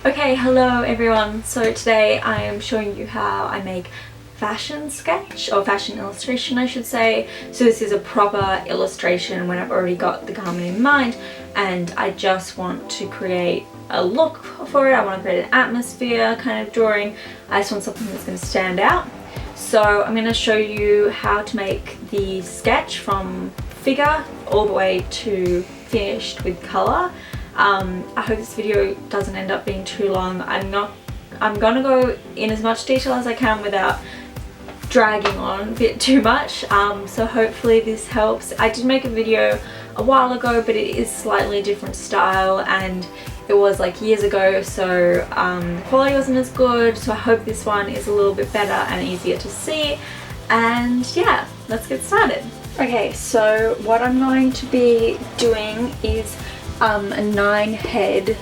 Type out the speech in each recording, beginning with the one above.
Okay, hello everyone. So today I am showing you how I make fashion sketch, or fashion illustration I should say. So this is a proper illustration when I've already got the garment in mind and I just want to create a look for it. I want to create an atmosphere kind of drawing. I just want something that's going to stand out. So I'm going to show you how to make the sketch from figure all the way to finished with colour. I hope this video doesn't end up being too long. I'm gonna go in as much detail as I can without dragging on a bit too much, so hopefully this helps. I did make a video a while ago, but it is slightly different style and it was like years ago, so the quality wasn't as good, so I hope this one is a little bit better and easier to see. And yeah, let's get started. Okay, so what I'm going to be doing is a 9-head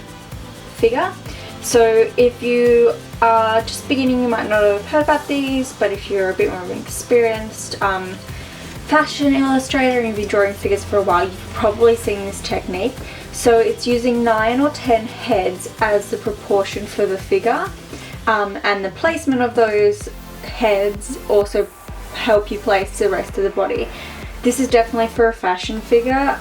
figure. So if you are just beginning, you might not have heard about these, but if you're a bit more of an experienced fashion illustrator and you've been drawing figures for a while, you've probably seen this technique. So it's using 9 or 10 heads as the proportion for the figure, and the placement of those heads also help you place the rest of the body. This is definitely for a fashion figure,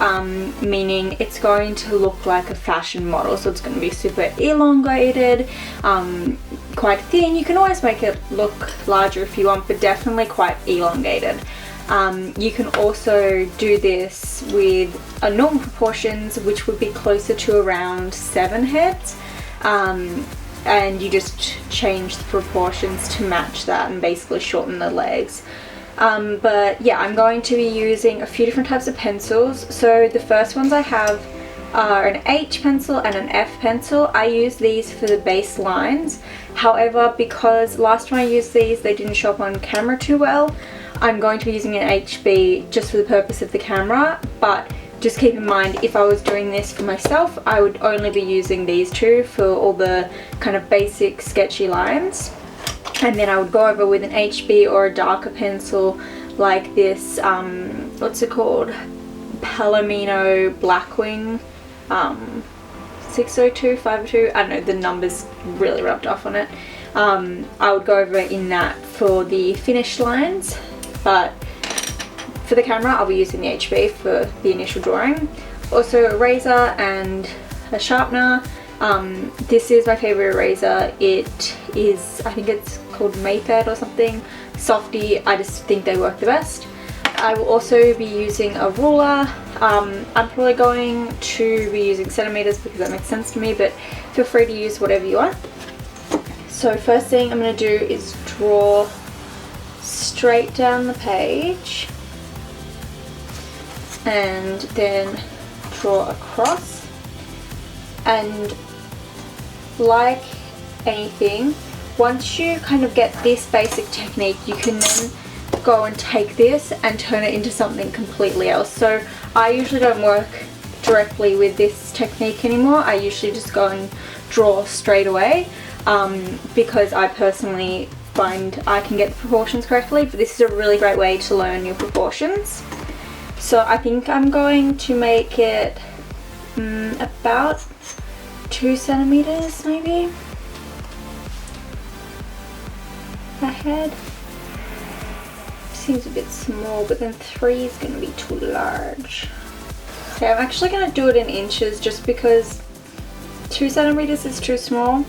meaning it's going to look like a fashion model, so it's going to be super elongated, quite thin. You can always make it look larger if you want, but definitely quite elongated. You can also do this with normal proportions, which would be closer to around 7 heads, and you just change the proportions to match that and basically shorten the legs. But yeah, I'm going to be using a few different types of pencils. So the first ones I have are an H pencil and an F pencil. I use these for the base lines. However, because last time I used these, they didn't show up on camera too well, I'm going to be using an HB just for the purpose of the camera. But just keep in mind, if I was doing this for myself, I would only be using these two for all the kind of basic sketchy lines. And then I would go over with an HB or a darker pencil like this, what's it called? Palomino Blackwing 602, 502, I don't know, the number's really rubbed off on it. I would go over in that for the finished lines, but for the camera I'll be using the HB for the initial drawing. Also a razor and a sharpener. This is my favorite eraser. It is, I think it's called Mayfed or something, softy. I just think they work the best. I will also be using a ruler. I'm probably going to be using centimeters because that makes sense to me, but feel free to use whatever you want. So first thing I'm going to do is draw straight down the page and then draw across. And like anything, once you kind of get this basic technique, you can then go and take this and turn it into something completely else. So I usually don't work directly with this technique anymore. I usually just go and draw straight away, because I personally find I can get the proportions correctly, but this is a really great way to learn your proportions. So I think I'm going to make it about 2 centimeters maybe ahead. Seems a bit small, but then 3 is going to be too large. Okay, I'm actually going to do it in inches just because 2 centimeters is too small,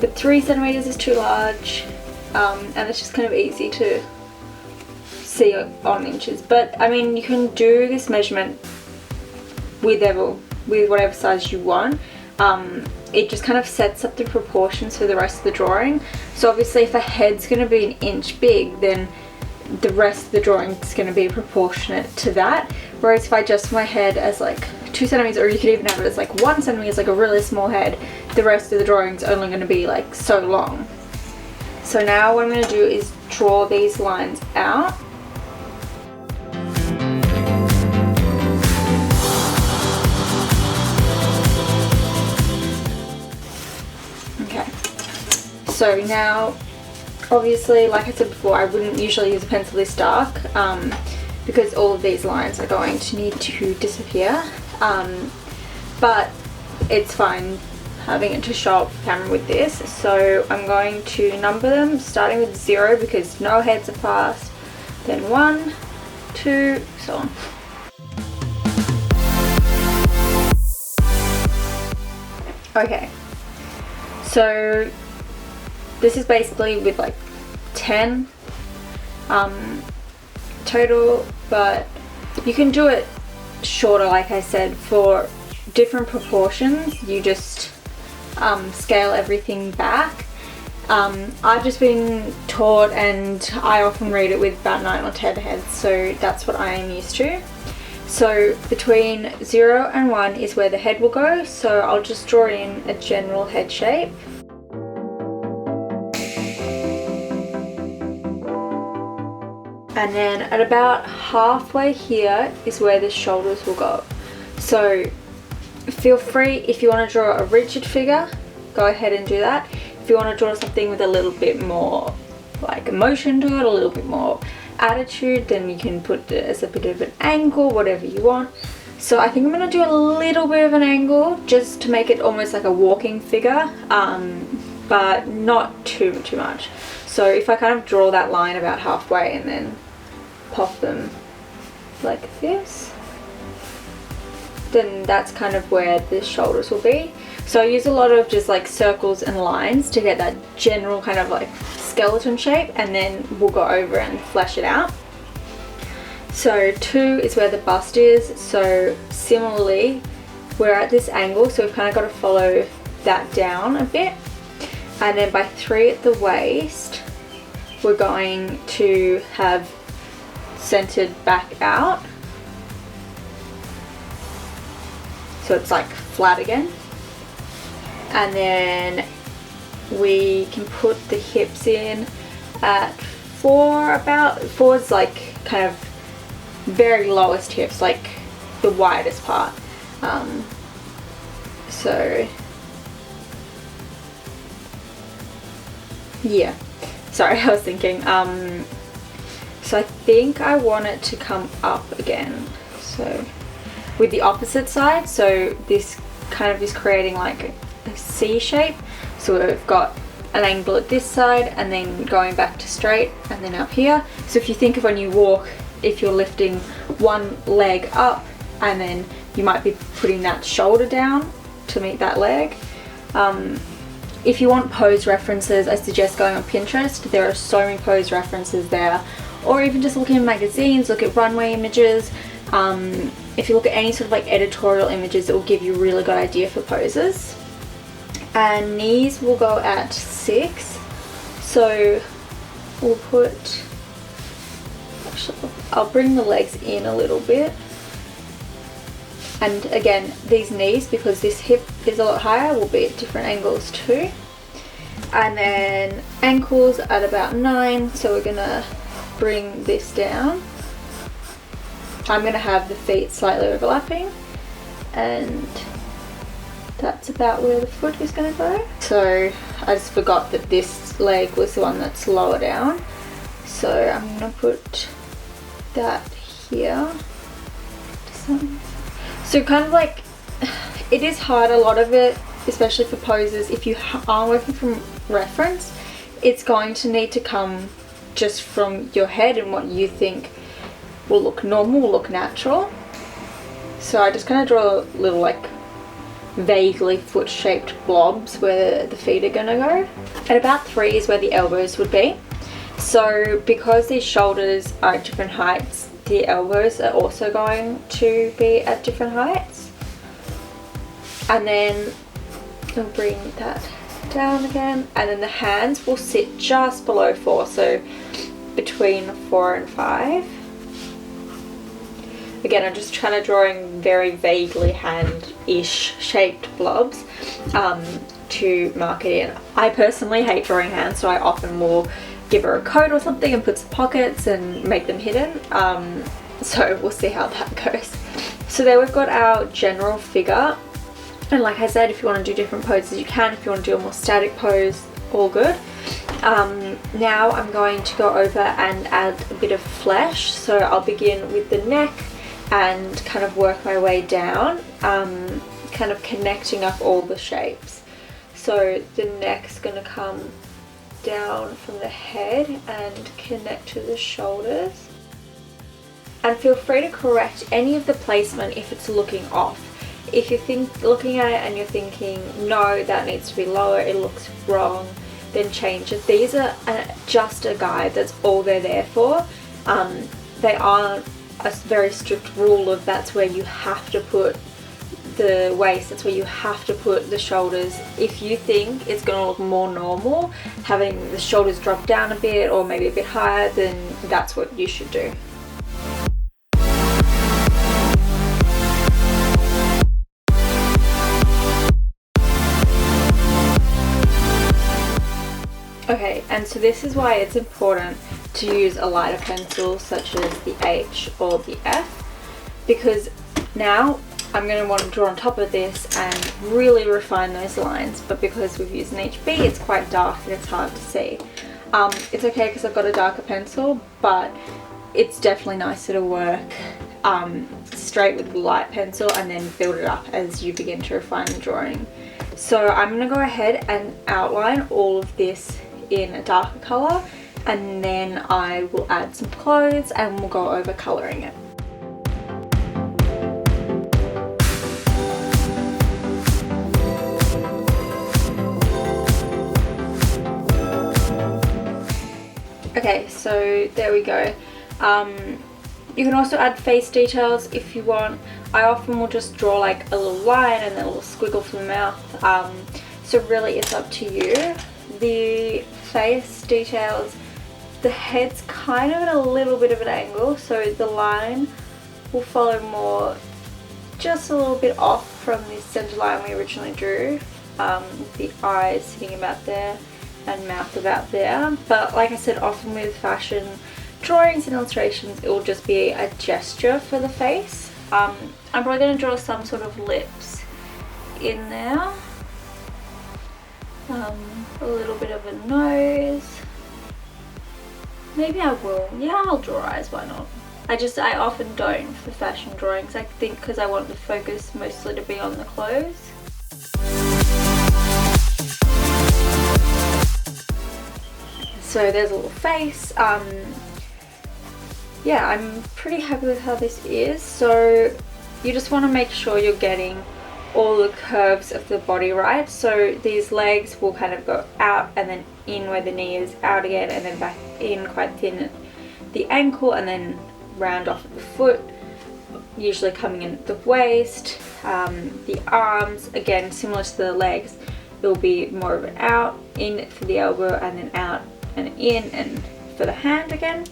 but 3 centimeters is too large, and it's just kind of easy to see on inches. But I mean, you can do this measurement with whatever size you want. It just kind of sets up the proportions for the rest of the drawing. So obviously if a head's going to be an inch big, then the rest of the drawing is going to be proportionate to that. Whereas if I adjust my head as like 2 centimeters, or you could even have it as like 1 centimeter, like a really small head, the rest of the drawing is only going to be like so long. So now what I'm going to do is draw these lines out. So now, obviously, like I said before, I wouldn't usually use a pencil this dark because all of these lines are going to need to disappear, but it's fine. having it to show up camera with this. So I'm going to number them, starting with 0 because no heads are passed, then 1, 2, so on. Okay, so this is basically with like 10 total, but you can do it shorter, like I said. For different proportions you just scale everything back. I've just been taught, and I often read it with about 9 or 10 heads, so that's what I am used to. So between 0 and 1 is where the head will go, so I'll just draw in a general head shape. And then at about halfway here is where the shoulders will go. So feel free, if you want to draw a rigid figure, go ahead and do that. If you want to draw something with a little bit more like emotion to it, a little bit more attitude, then you can put it as a bit of an angle, whatever you want. So I think I'm going to do a little bit of an angle just to make it almost like a walking figure, but not too much. So if I kind of draw that line about halfway and then pop them like this, then that's kind of where the shoulders will be. So I use a lot of just like circles and lines to get that general kind of like skeleton shape, and then we'll go over and flesh it out. So 2 is where the bust is, so similarly we're at this angle, so we've kind of got to follow that down a bit. And then by 3 at the waist we're going to have centered back out, so it's like flat again. And then we can put the hips in at 4, about 4 is like kind of very lowest hips, like the widest part. So yeah, sorry, I was thinking, so I think I want it to come up again, so with the opposite side, so this kind of is creating like a C shape. So we've got an angle at this side and then going back to straight and then up here. So if you think of when you walk, if you're lifting one leg up and then you might be putting that shoulder down to meet that leg. If you want pose references, I suggest going on Pinterest. There are so many pose references there, or even just looking in magazines, look at runway images. If you look at any sort of like editorial images, it will give you a really good idea for poses. And knees will go at 6, so we'll put, actually I'll bring the legs in a little bit, and again these knees, because this hip is a lot higher, will be at different angles too. And then ankles at about 9, so we're gonna bring this down. I'm gonna have the feet slightly overlapping, and that's about where the foot is going to go. So I just forgot that this leg was the one that's lower down, so I'm going to put that here. So kind of like, it is hard, a lot of it, especially for poses, if you are working from reference, it's going to need to come just from your head and what you think will look normal, will look natural. So I just kind of draw a little like vaguely foot shaped blobs where the feet are gonna go. At about 3 is where the elbows would be. So because these shoulders are at different heights, the elbows are also going to be at different heights. And then we'll bring that down again, and then the hands will sit just below 4, so between 4 and 5. Again, I'm just trying to drawing very vaguely hand-ish shaped blobs to mark it in. I personally hate drawing hands, so I often will give her a coat or something and put some pockets and make them hidden. So we'll see how that goes. So there we've got our general figure. And like I said, if you want to do different poses, you can. If you want to do a more static pose, all good. Now I'm going to go over and add a bit of flesh. So I'll begin with the neck and kind of work my way down, kind of connecting up all the shapes. So the neck's going to come down from the head and connect to the shoulders. And feel free to correct any of the placement if it's looking off. If you're looking at it and you're thinking, no, that needs to be lower, it looks wrong, then change it. These are just a guide, that's all they're there for. They aren't a very strict rule of that's where you have to put the waist, that's where you have to put the shoulders. If you think it's going to look more normal having the shoulders drop down a bit or maybe a bit higher, then that's what you should do. Okay, and so this is why it's important to use a lighter pencil such as the H or the F, because now I'm going to want to draw on top of this and really refine those lines, but because we've used an HB, it's quite dark and it's hard to see. It's okay because I've got a darker pencil, but it's definitely nicer to work straight with the light pencil and then build it up as you begin to refine the drawing. So I'm going to go ahead and outline all of this in a darker colour, and then I will add some clothes and we'll go over colouring it. Okay, so there we go. You can also add face details if you want. I often will just draw like a little line and then a little squiggle for the mouth. So really it's up to you. The face details, the head's kind of at a little bit of an angle, so the line will follow more just a little bit off from this center line we originally drew. The eyes sitting about there and mouth about there, but like I said, often with fashion drawings and illustrations it will just be a gesture for the face. I'm probably going to draw some sort of lips in there, a little bit of a nose, maybe I will, yeah, I'll draw eyes, why not. I often don't for fashion drawings, I think because I want the focus mostly to be on the clothes. So there's a little face. Yeah, I'm pretty happy with how this is. So you just want to make sure you're getting all the curves of the body right. So these legs will kind of go out and then in where the knee is, out again and then back in quite thin at the ankle, and then round off at the foot, usually coming in at the waist. The arms, again similar to the legs, it will be more of an out, in for the elbow and then out and in, and for the hand again.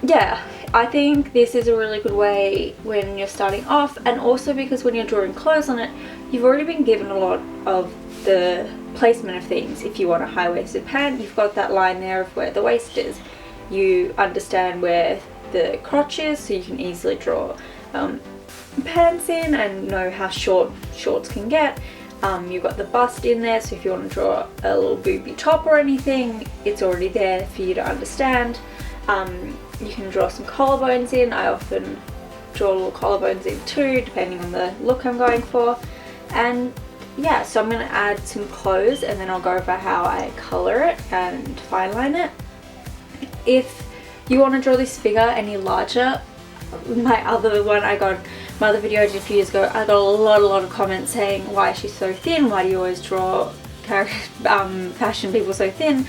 Yeah, I think this is a really good way when you're starting off, and also because when you're drawing clothes on it, you've already been given a lot of the placement of things. If you want a high-waisted pant, you've got that line there of where the waist is. You understand where the crotch is, so you can easily draw pants in and know how short shorts can get. You've got the bust in there, so if you want to draw a little booby top or anything, it's already there for you to understand. You can draw some collarbones in. I often draw little collarbones in too, depending on the look I'm going for. And yeah, so I'm going to add some clothes and then I'll go over how I colour it and fine line it. If you want to draw this figure any larger, my other video I did a few years ago, I got a lot of comments saying, why is she so thin? Why do you always draw fashion people so thin?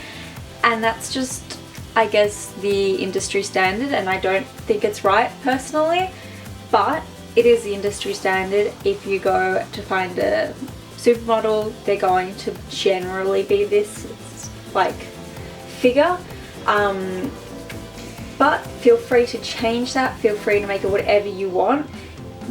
And that's just, I guess, the industry standard, and I don't think it's right personally, but it is the industry standard. If you go to find a supermodel, they're going to generally be this like figure. But feel free to change that, feel free to make it whatever you want.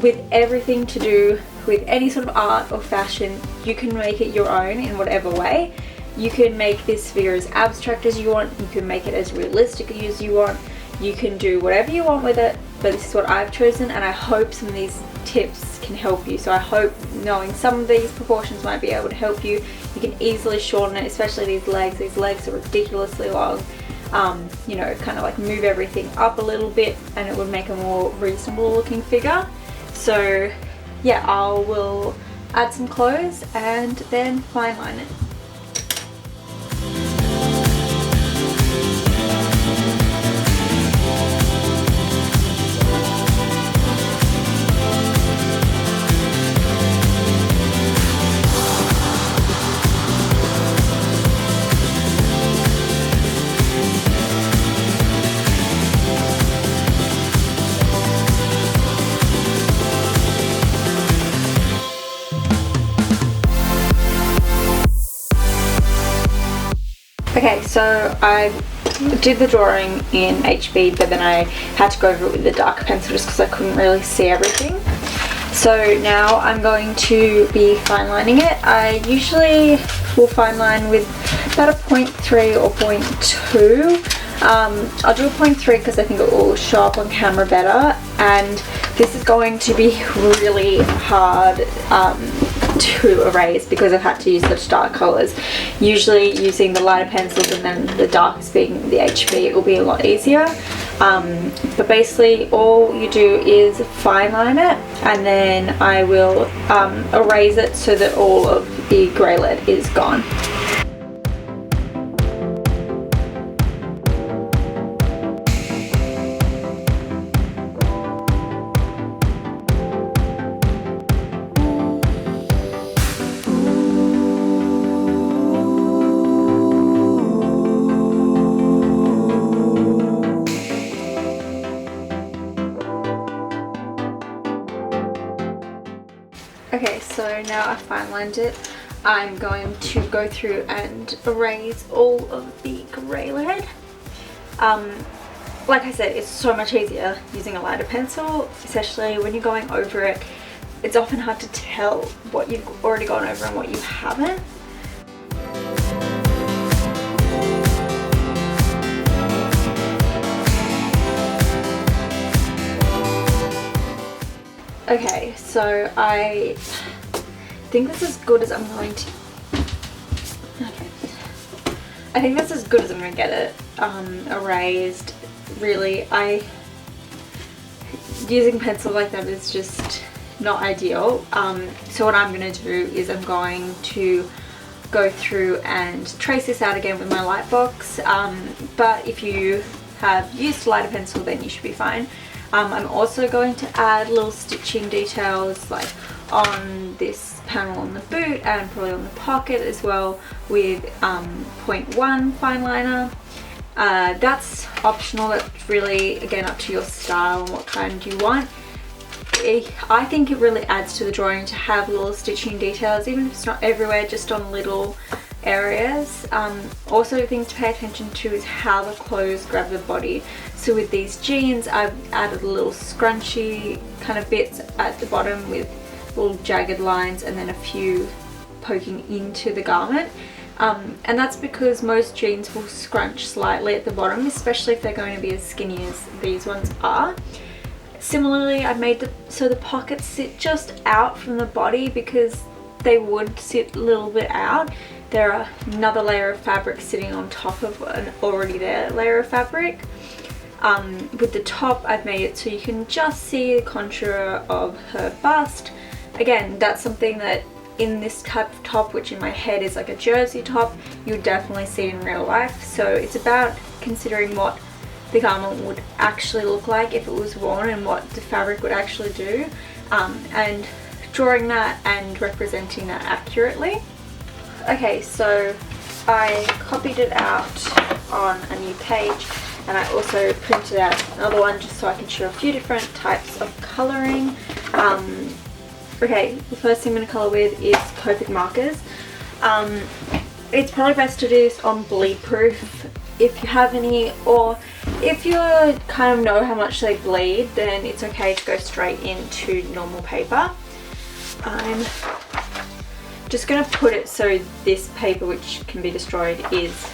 With everything to do with any sort of art or fashion, you can make it your own in whatever way. You can make this figure as abstract as you want, you can make it as realistic as you want, you can do whatever you want with it, but this is what I've chosen, and I hope some of these tips can help you. So I hope knowing some of these proportions might be able to help you. You can easily shorten it, especially these legs are ridiculously long. You know, kind of like move everything up a little bit and it would make a more reasonable looking figure. So yeah, I will add some clothes and then fine line it. Okay, so I did the drawing in HB, but then I had to go over it with the dark pencil just because I couldn't really see everything. So now I'm going to be fine lining it. I usually will fine line with about a 0.3 or 0.2. I'll do a 0.3 because I think it will show up on camera better, and this is going to be really hard to erase because I've had to use such dark colours. Usually using the lighter pencils and then the darkest being the HB, it will be a lot easier. But basically all you do is fine line it, and then I will erase it so that all of the grey lead is gone. Okay, so now I've fine lined it, I'm going to go through and erase all of the grey lead. Like I said, it's so much easier using a lighter pencil, especially when you're going over it. It's often hard to tell what you've already gone over and what you haven't. Okay, so I think that's as good as I'm going to. Okay. I think that's as good as I'm going to get it erased. Really, using pencil like that is just not ideal. So what I'm going to do is I'm going to go through and trace this out again with my light box. But if you have used a lighter pencil, then you should be fine. I'm also going to add little stitching details like on this panel on the boot and probably on the pocket as well with 0.1 fine liner. That's optional, that's really again up to your style and what kind you want. I think it really adds to the drawing to have little stitching details, even if it's not everywhere, just on little areas. Also, things to pay attention to is how the clothes grab the body. So with these jeans, I've added a little scrunchy kind of bits at the bottom with little jagged lines and then a few poking into the garment. And that's because most jeans will scrunch slightly at the bottom, especially if they're going to be as skinny as these ones are. Similarly, I've made so the pockets sit just out from the body because they would sit a little bit out. There are another layer of fabric sitting on top of an already there layer of fabric. With the top, I've made it so you can just see the contour of her bust. Again, that's something that in this type of top, which in my head is like a jersey top, you would definitely see in real life. So it's about considering what the garment would actually look like if it was worn and what the fabric would actually do, and drawing that and representing that accurately. Okay, so I copied it out on a new page, and I also printed out another one just so I can show a few different types of colouring. Okay, the first thing I'm going to colour with is Copic markers. It's probably best to do this on bleed proof if you have any, or if you kind of know how much they bleed, then it's okay to go straight into normal paper. I'm just going to put it so this paper, which can be destroyed, is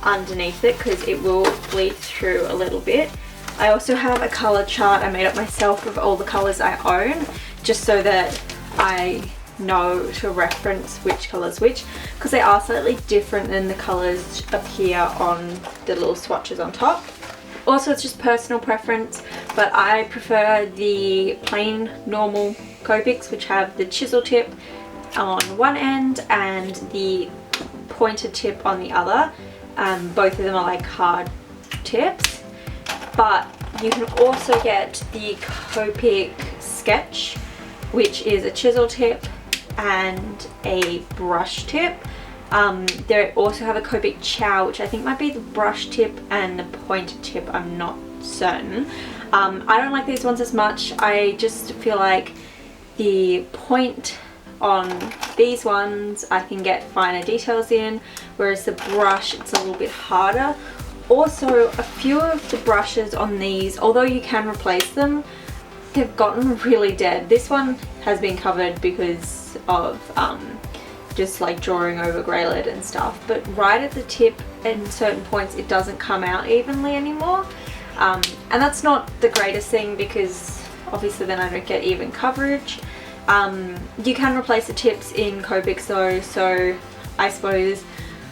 underneath it because it will bleed through a little bit. I also have a colour chart I made up myself of all the colours I own, just so that I know to reference which colours which, because they are slightly different than the colours appear on the little swatches on top. Also, it's just personal preference, but I prefer the plain normal Copics, which have the chisel tip on one end and the pointed tip on the other. Both of them are like hard tips, but you can also get the Copic sketch, which is a chisel tip and a brush tip. They also have a Copic chow, which I think might be the brush tip and the pointed tip, I'm not certain. I don't like these ones as much. I just feel like the point on these ones I can get finer details in, whereas the brush, it's a little bit harder. Also, a few of the brushes on these, although you can replace them, they've gotten really dead. This one has been covered because of just like drawing over grey lead and stuff, but right at the tip and certain points it doesn't come out evenly anymore. And that's not the greatest thing because obviously then I don't get even coverage. You can replace the tips in Copic though, so I suppose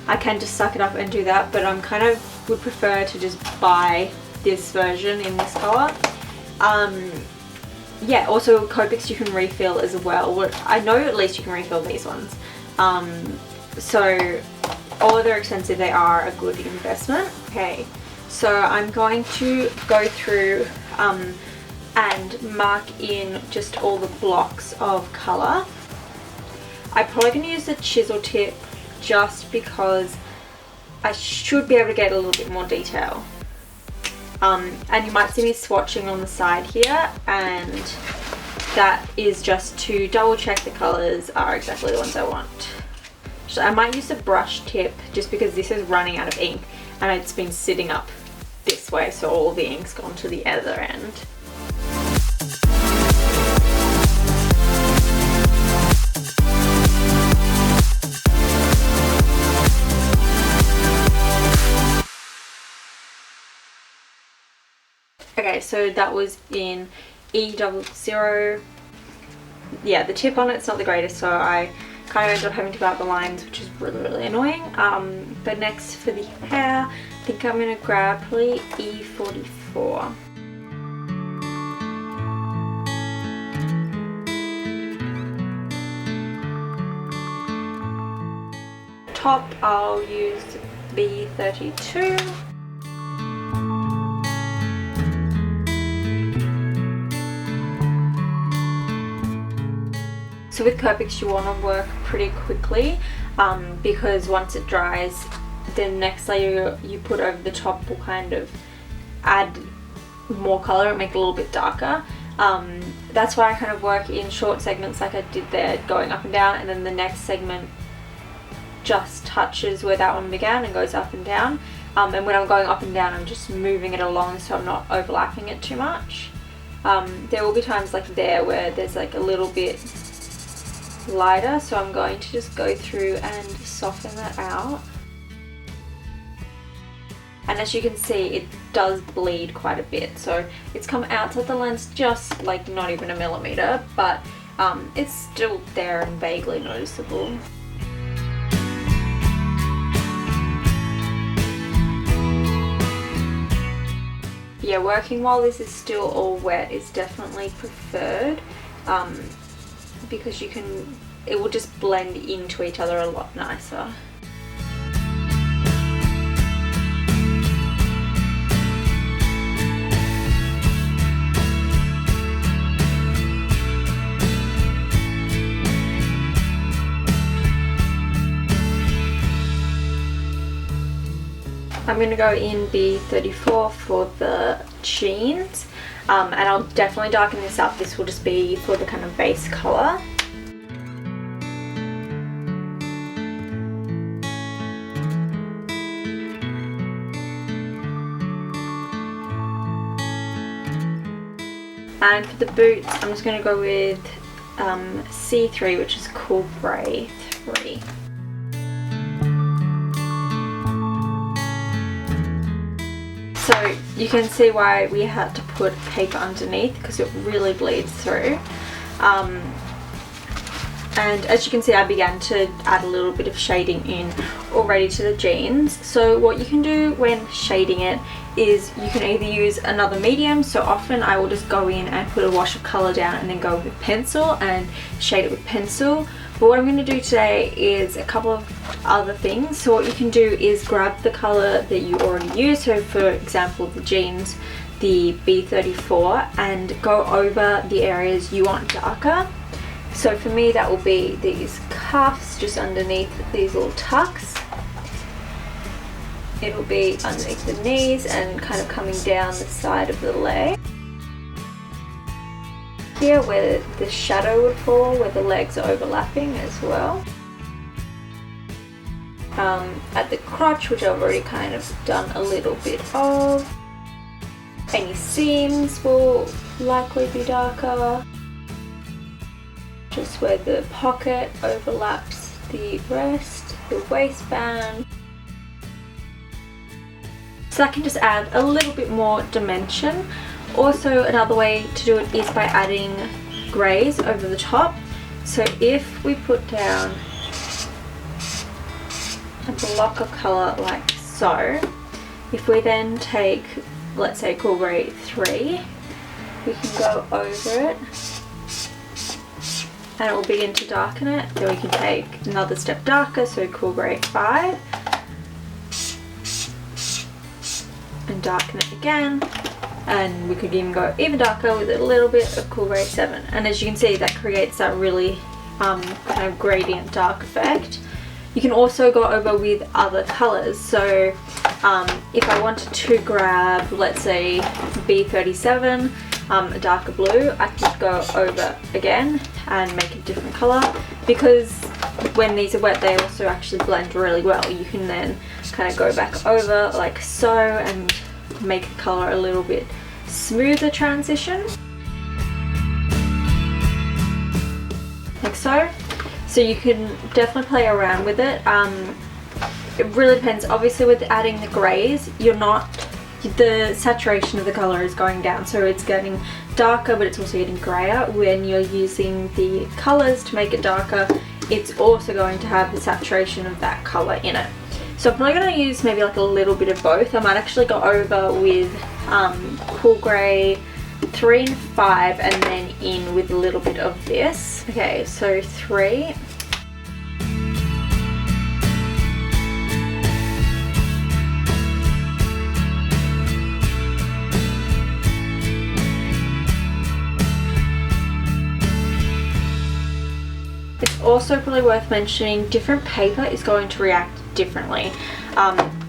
I can just suck it up and do that, but I'm kind of would prefer to just buy this version in this colour. Yeah, also Copics you can refill as well. I know at least you can refill these ones. So although they're expensive, they are a good investment. Okay, so I'm going to go through and mark in just all the blocks of colour. I'm probably going to use the chisel tip just because I should be able to get a little bit more detail. And you might see me swatching on the side here, and that is just to double check the colours are exactly the ones I want. So I might use the brush tip just because this is running out of ink and it's been sitting up this way, so all the ink's gone to the other end. Okay, so that was in E00. Yeah, the tip on it's not the greatest, so I kind of ended up having to go out the lines, which is really annoying. But next for the hair, I think I'm going to grab probably E44. Top, I'll use B32. So with Copics you want to work pretty quickly because once it dries, the next layer you put over the top will kind of add more colour and make it a little bit darker. That's why I kind of work in short segments like I did there, going up and down, and then the next segment just touches where that one began and goes up and down. And when I'm going up and down, I'm just moving it along so I'm not overlapping it too much. There will be times like there where there's like a little bit lighter, so I'm going to just go through and soften that out. And as you can see, it does bleed quite a bit, so it's come outside the lens just like not even a millimeter, but it's still there and vaguely noticeable. Yeah, working while this is still all wet is definitely preferred. Because it will just blend into each other a lot nicer. I'm going to go in B34 for the jeans. And I'll definitely darken this up. This will just be for the kind of base colour. And for the boots, I'm just going to go with C3, which is Cool Grey 3. So you can see why we had to put paper underneath, because it really bleeds through. And as you can see, I began to add a little bit of shading in already to the jeans. So what you can do when shading it is you can either use another medium. So often I will just go in and put a wash of colour down and then go with pencil and shade it with pencil. But what I'm going to do today is a couple of other things. So what you can do is grab the colour that you already use, so for example the jeans, the B34, and go over the areas you want darker. So for me that will be these cuffs just underneath these little tucks. It'll be underneath the knees and kind of coming down the side of the leg. Here where the shadow would fall, where the legs are overlapping as well. At the crotch, which I've already kind of done a little bit of. Any seams will likely be darker. Just where the pocket overlaps the rest, the waistband. So that can just add a little bit more dimension. Also, another way to do it is by adding greys over the top. So if we put down a block of colour like so, if we then take, let's say, cool grey 3, we can go over it and it will begin to darken it. Then we can take another step darker, so cool grey 5, and darken it again. And we could even go even darker with a little bit of cool grey 7. And as you can see, that creates that really kind of gradient dark effect. You can also go over with other colours. So if I wanted to grab, let's say, B37, a darker blue, I could go over again and make a different colour, because when these are wet they also actually blend really well. You can then kind of go back over like so and make the colour a little bit smoother transition, like so. So you can definitely play around with it. It really depends. Obviously with adding the greys, the saturation of the colour is going down, so it's getting darker but it's also getting grayer. When you're using the colours to make it darker, it's also going to have the saturation of that colour in it. So I'm probably going to use maybe like a little bit of both. I might actually go over with cool grey 3 and 5 and then in with a little bit of this. Okay, so 3. It's also probably worth mentioning different paper is going to react differently.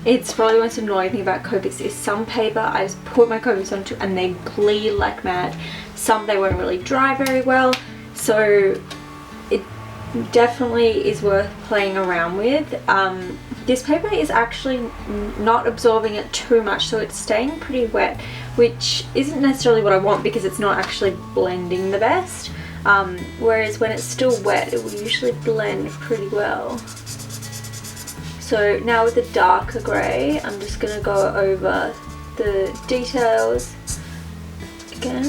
It's probably the most annoying thing about Copics is some paper I just put my Copics onto and they bleed like mad. Some they won't really dry very well, so it definitely is worth playing around with. This paper is actually not absorbing it too much, so it's staying pretty wet, which isn't necessarily what I want because it's not actually blending the best. Whereas when it's still wet it will usually blend pretty well. So now with the darker grey, I'm just going to go over the details again.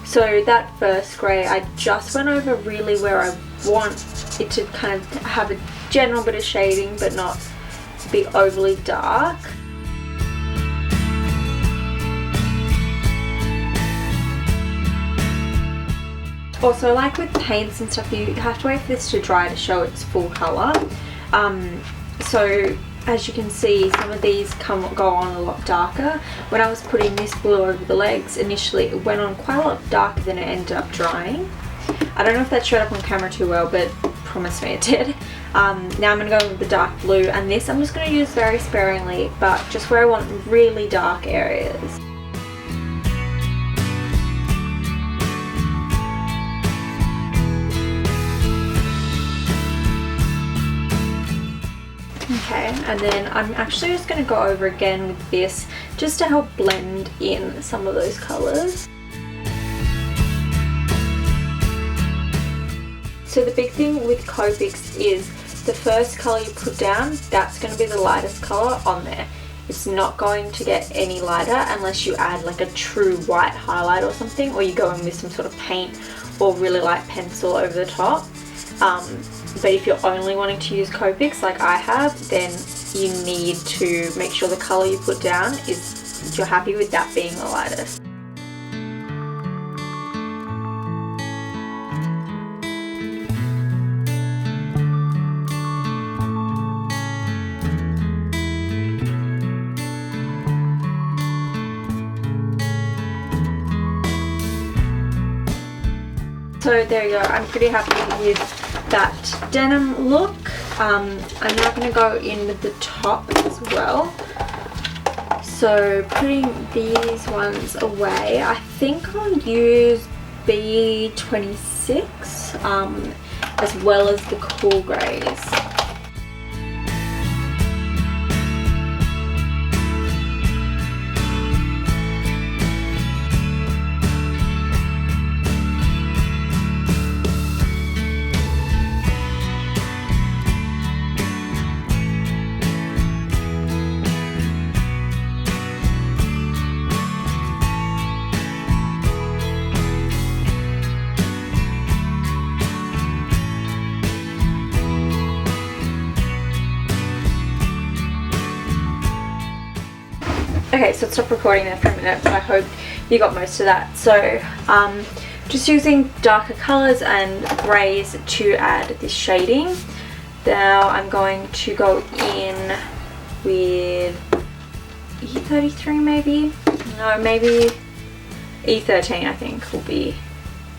So that first grey, I just went over really where I want it to kind of have a general bit of shading but not be overly dark. Also, like with paints and stuff, you have to wait for this to dry to show its full colour. So as you can see, some of these go on a lot darker. When I was putting this blue over the legs, initially it went on quite a lot darker than it ended up drying. I don't know if that showed up on camera too well, but promise me it did. Now I'm going to go with the dark blue, and this I'm just going to use very sparingly, but just where I want really dark areas. Okay, and then I'm actually just going to go over again with this just to help blend in some of those colours. So the big thing with Copics is the first colour you put down, that's going to be the lightest colour on there. It's not going to get any lighter unless you add like a true white highlight or something, or you go in with some sort of paint or really light pencil over the top. But if you're only wanting to use Copics like I have, then you need to make sure the colour you put down is, you're happy with that being the lightest. So there you go, I'm pretty happy with that denim look. I'm now going to go in with the top as well. So putting these ones away, I think I'll use B26 as well as the cool greys. Okay, so stop recording there for a minute, but I hope you got most of that. So just using darker colours and greys to add this shading. Now I'm going to go in with E33 maybe? No, maybe E13 I think will be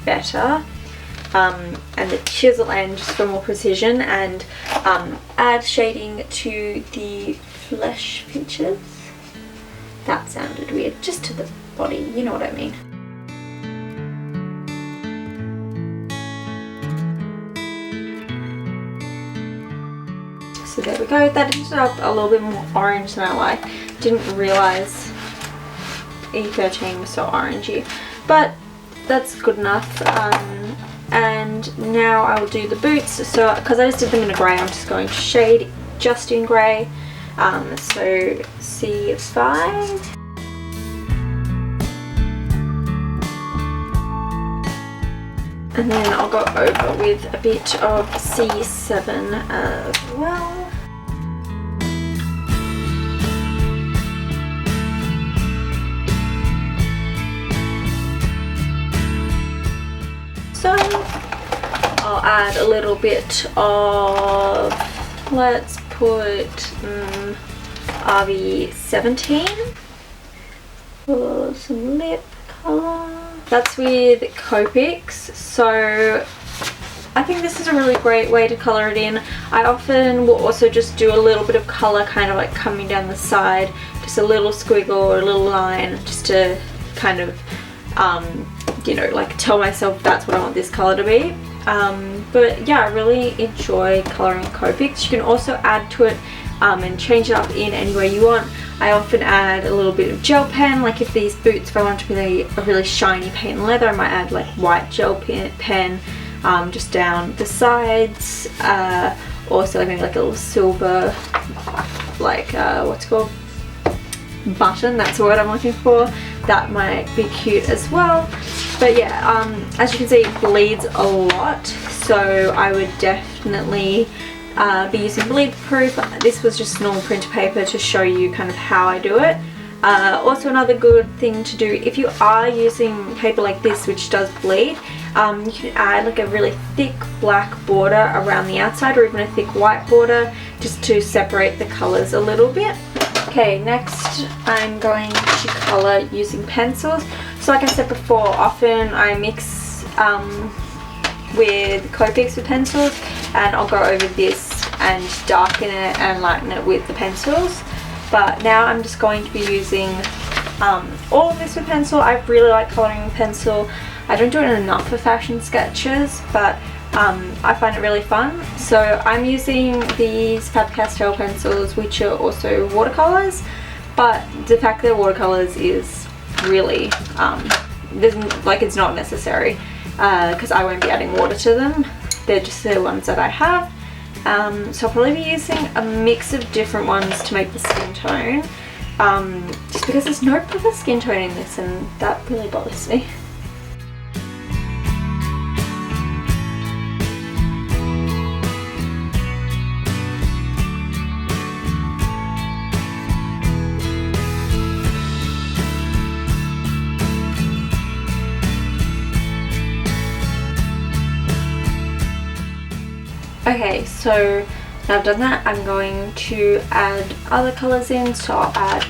better. And the chisel end just for more precision, and add shading to the flesh features. That sounded weird, just to the body, you know what I mean. So there we go, that ended up a little bit more orange than I like. Didn't realise E13 was so orangey, but that's good enough. And now I will do the boots. So because I just did them in a grey, I'm just going to shade just in grey. So C5. And then I'll go over with a bit of C7 as well. So I'll add a little bit of, let's put RV17 for some lip colour. That's with Copic, so I think this is a really great way to colour it in. I often will also just do a little bit of colour kind of like coming down the side, just a little squiggle or a little line, just to kind of you know, like tell myself that's what I want this colour to be. But yeah, I really enjoy colouring Copics. You can also add to it and change it up in any way you want. I often add a little bit of gel pen, like if these boots, if I want to be a really shiny patent leather, I might add like white gel pen just down the sides. Also maybe like a little silver, like what's it called? Button, that's the word I'm looking for. That might be cute as well. But yeah, as you can see, it bleeds a lot, so I would definitely be using bleed proof. This was just normal printer paper to show you kind of how I do it. Also another good thing to do, if you are using paper like this which does bleed, you can add like a really thick black border around the outside, or even a thick white border, just to separate the colours a little bit. Okay, next I'm going to colour using pencils. So like I said before, often I mix with Copics with pencils, and I'll go over this and darken it and lighten it with the pencils. But now I'm just going to be using all of this with pencil. I really like colouring with pencil. I don't do it enough for fashion sketches, but I find it really fun. So I'm using these Faber-Castell pencils, which are also watercolors, but the fact they're watercolors is really, it's not necessary, because I won't be adding water to them. They're just the ones that I have. So I'll probably be using a mix of different ones to make the skin tone, just because there's no proper skin tone in this, and that really bothers me. Okay, so now I've done that, I'm going to add other colours in. So I'll add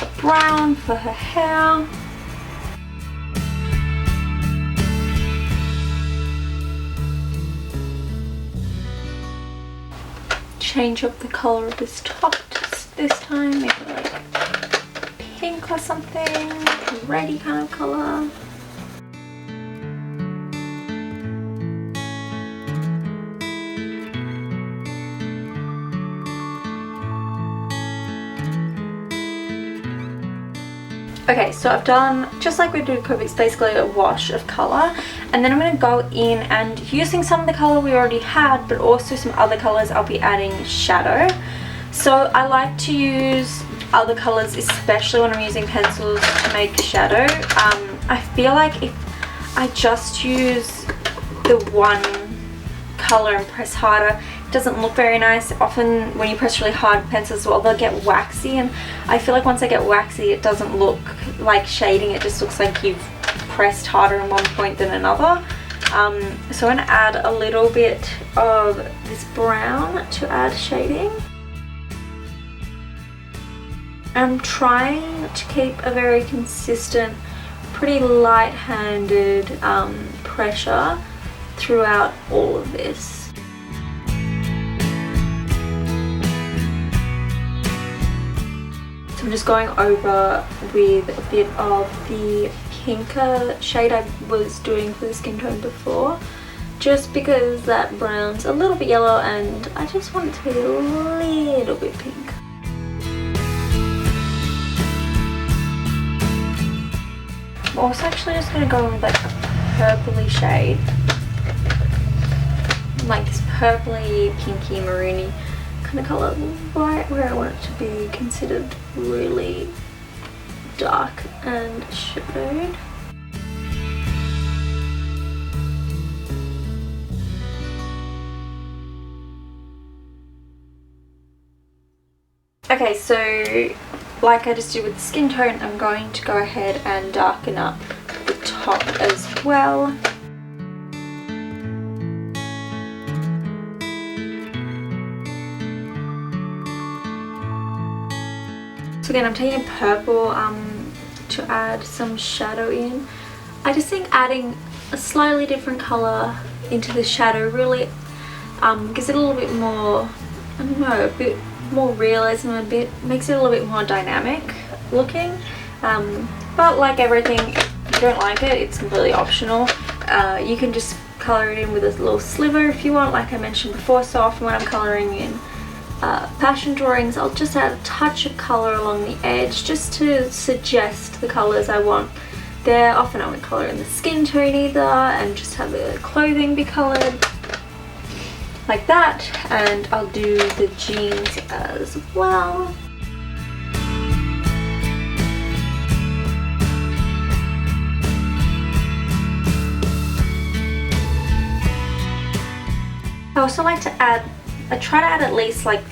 a brown for her hair. change up the color of this top this time, maybe like pink or something, reddy kind of color. Okay, so I've done, just like we do Copic, basically a wash of colour, and then I'm going to go in and using some of the colour we already had, but also some other colours I'll be adding shadow. So I like to use other colours, especially when I'm using pencils to make shadow. I feel like if I just use the one colour and press harder, it doesn't look very nice. Often when you press really hard pencils, well, they'll get waxy, and I feel like once they get waxy it doesn't look like shading, it just looks like you've pressed harder in one point than another. So I'm going to add a little bit of this brown to add shading. I'm trying to keep a very consistent, pretty light-handed pressure throughout all of this. I'm just going over with a bit of the pinker shade I was doing for the skin tone before, just because that brown's a little bit yellow and I just want it to be a little bit pink. I'm also actually just going to go with like a purpley shade, like this purpley, pinky, maroony kind of colour, right where I want it to be considered really dark and shadowed. Okay, so like I just did with the skin tone, I'm going to go ahead and darken up the top as well. So again, I'm taking purple to add some shadow in. I just think adding a slightly different colour into the shadow really gives it a little bit more, I don't know, a bit more realism, makes it a little bit more dynamic looking. But like everything, if you don't like it, it's completely optional. You can just colour it in with a little sliver if you want, like I mentioned before. So often when I'm colouring in passion drawings, I'll just add a touch of colour along the edge just to suggest the colours I want there. Often I won't colour in the skin tone either, and just have the clothing be coloured like that, and I'll do the jeans as well. I also like to add, I try to add at least like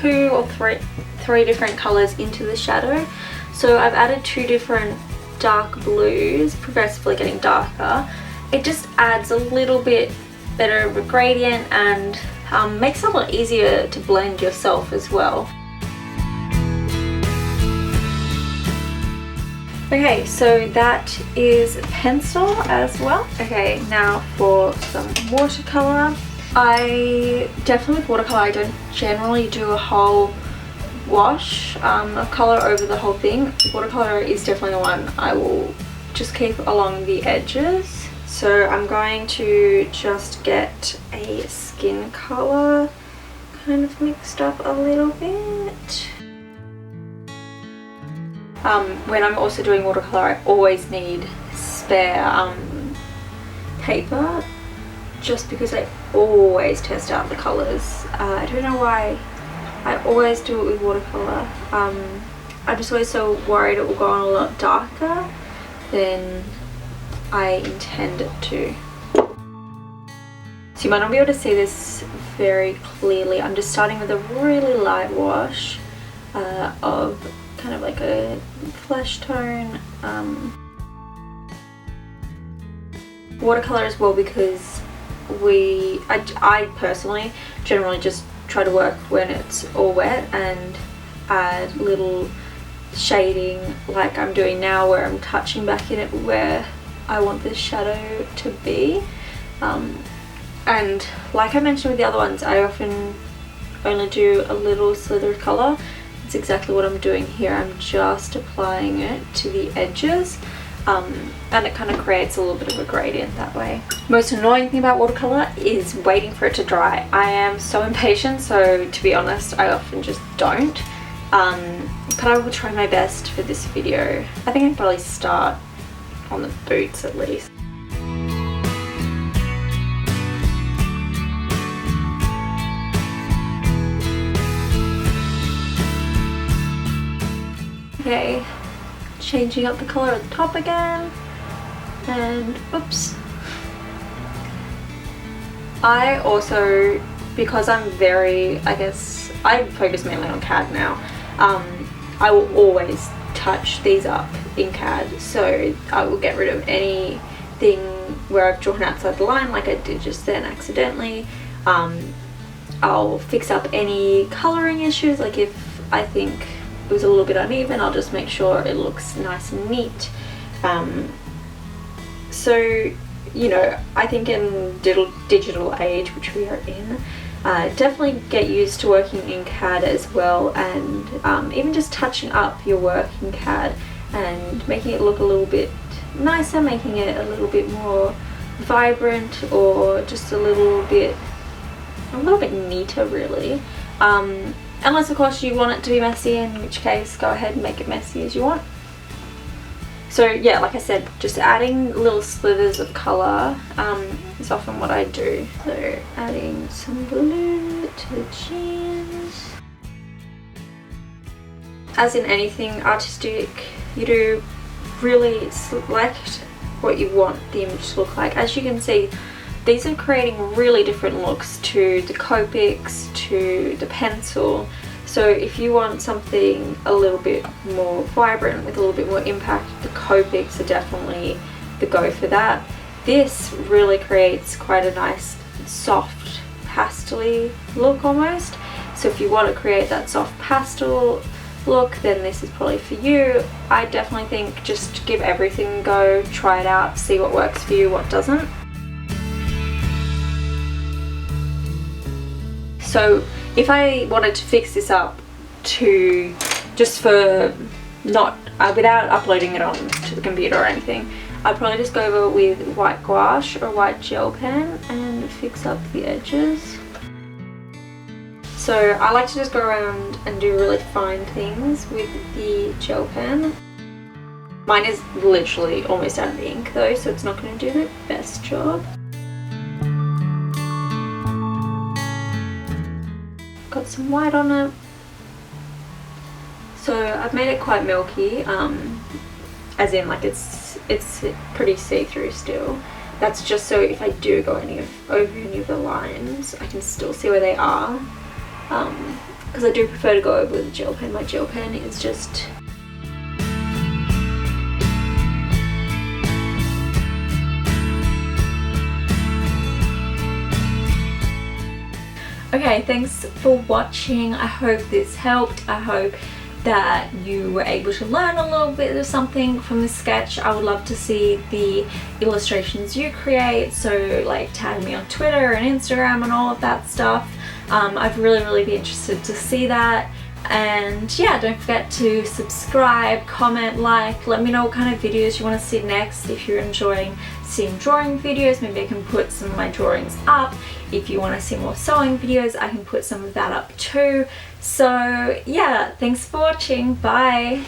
2 or 3 different colours into the shadow. So I've added 2 different dark blues, progressively getting darker. It just adds a little bit better of a gradient and makes it a lot easier to blend yourself as well. Okay, so that is pencil as well. Okay, now for some watercolour. I definitely with watercolour, I don't generally do a whole wash of colour over the whole thing. Watercolour is definitely the one I will just keep along the edges. So I'm going to just get a skin colour kind of mixed up a little bit. When I'm also doing watercolour, I always need spare paper, just because I always test out the colours. I don't know why I always do it with watercolour. I'm just always so worried it will go on a lot darker than I intend it to. So you might not be able to see this very clearly. I'm just starting with a really light wash of kind of like a flesh tone watercolour as well, because I personally generally just try to work when it's all wet and add little shading like I'm doing now, where I'm touching back in it where I want the shadow to be. And like I mentioned with the other ones, I often only do a little slither of colour. It's exactly what I'm doing here. I'm just applying it to the edges, and it kind of creates a little bit of a gradient that way. Most annoying thing about watercolour is waiting for it to dry. I am so impatient, so to be honest, I often just don't. But I will try my best for this video. I think I can probably start on the boots at least. Okay, changing up the colour at the top again, and oops. I also, because I'm very, I guess, I focus mainly on CAD now, I will always touch these up in CAD, so I will get rid of anything where I've drawn outside the line like I did just then accidentally. I'll fix up any colouring issues, like if I think it was a little bit uneven, I'll just make sure it looks nice and neat. So, you know, I think in digital age, which we are in, definitely get used to working in CAD as well, and even just touching up your work in CAD and making it look a little bit nicer, making it a little bit more vibrant, or just a little bit neater really. Unless of course you want it to be messy, in which case go ahead and make it messy as you want. So yeah, like I said, just adding little slithers of colour is often what I do. So adding some blue to the jeans. As in anything artistic, you do really select what you want the image to look like. As you can see, these are creating really different looks to the Copics, to the pencil. So if you want something a little bit more vibrant with a little bit more impact, the Copics are definitely the go for that. This really creates quite a nice soft pastel-y look almost. So if you want to create that soft pastel look, then this is probably for you. I definitely think just give everything a go, try it out, see what works for you, what doesn't. So if I wanted to fix this up to just for not without uploading it onto the computer or anything, I'd probably just go over with white gouache or white gel pen and fix up the edges. So I like to just go around and do really fine things with the gel pen. Mine is literally almost out of ink though, so it's not going to do the best job. Got some white on it. So I've made it quite milky, as in like it's pretty see-through still. That's just so if I do go over any of the lines, I can still see where they are. Because I do prefer to go over with a gel pen. My gel pen is just okay, thanks for watching. I hope this helped. I hope that you were able to learn a little bit of something from this sketch. I would love to see the illustrations you create, so like tag me on Twitter and Instagram and all of that stuff. I'd really be interested to see that. And yeah, don't forget to subscribe, comment, like, let me know what kind of videos you want to see next. If you're enjoying seeing drawing videos, maybe I can put some of my drawings up. If you want to see more sewing videos, I can put some of that up too. So yeah, thanks for watching, bye!